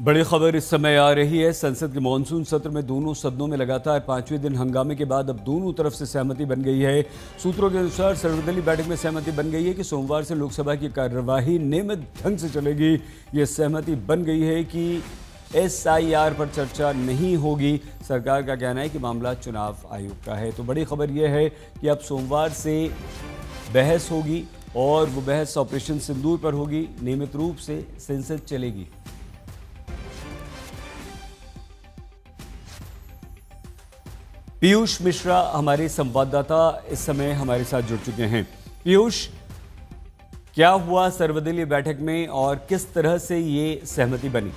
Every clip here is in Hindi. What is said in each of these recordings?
बड़ी खबर इस समय आ रही है। संसद के मानसून सत्र में दोनों सदनों में लगातार पांचवें दिन हंगामे के बाद अब दोनों तरफ से सहमति बन गई है। सूत्रों के अनुसार सर्वदलीय बैठक में सहमति बन गई है कि सोमवार से लोकसभा की कार्यवाही नियमित ढंग से चलेगी। ये सहमति बन गई है कि SIR पर चर्चा नहीं होगी। सरकार का कहना है कि मामला चुनाव आयोग का है। तो बड़ी खबर यह है कि अब सोमवार से बहस होगी और वो बहस ऑपरेशन सिंदूर पर होगी। नियमित रूप से संसद चलेगी। पीयूष मिश्रा हमारे संवाददाता इस समय हमारे साथ जुड़ चुके हैं। पीयूष, क्या हुआ सर्वदलीय बैठक में और किस तरह से ये सहमति बनी?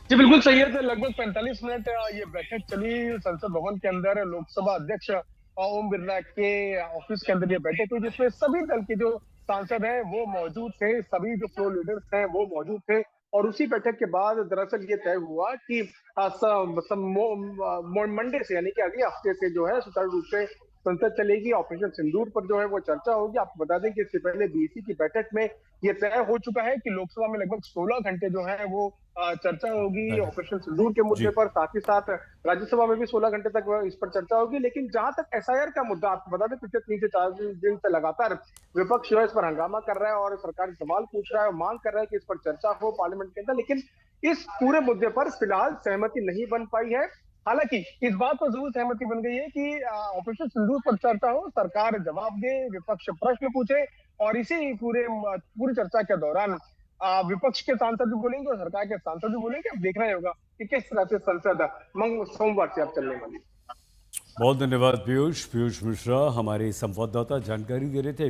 जी बिल्कुल सही है। लगभग 45 मिनट ये बैठक चली संसद भवन के अंदर। लोकसभा अध्यक्ष ओम बिरला के ऑफिस के अंदर ये बैठक हुई, जिसमें सभी दल के जो सांसद हैं वो मौजूद थे, सभी जो फ्लोर लीडर्स हैं वो मौजूद थे। और उसी बैठक के बाद दरअसल ये तय हुआ कि मंडे से यानी कि अगले हफ्ते से जो है सुचारू रूप से संसद चलेगी। ऑपरेशन सिंदूर पर जो है वो चर्चा होगी। आपको बता दें कि इससे पहले BC की बैठक में ये तय हो चुका है कि लोकसभा में लगभग 16 घंटे जो है वो चर्चा होगी ऑपरेशन सिंदूर के मुद्दे जी। पर। साथ ही साथ राज्यसभा में भी 16 घंटे तक इस पर चर्चा होगी। लेकिन जहां तक SIR का मुद्दा, आपको बता दें पिछले 3 से 4 दिन से लगातार विपक्ष जो है इस पर हंगामा कर रहा है और सरकार से सवाल पूछ रहा है और मांग कर रहा है कि इस पर चर्चा हो पार्लियामेंट के अंदर। लेकिन इस पूरे मुद्दे पर फिलहाल सहमति नहीं बन पाई है। हालांकि इस बात पर जरूर सहमति बन गई है कि ऑपरेशन सिंदूर पर चर्चा हो, सरकार जवाब दे, विपक्ष प्रश्न पूछे और इसी पूरी चर्चा के दौरान विपक्ष के सांसद भी बोलेंगे और सरकार के सांसद भी बोलेंगे। अब देखना ही होगा कि किस तरह से संसद सोमवार से अब चलने वाली है। बहुत धन्यवाद पीयूष मिश्रा हमारे संवाददाता जानकारी दे रहे थे।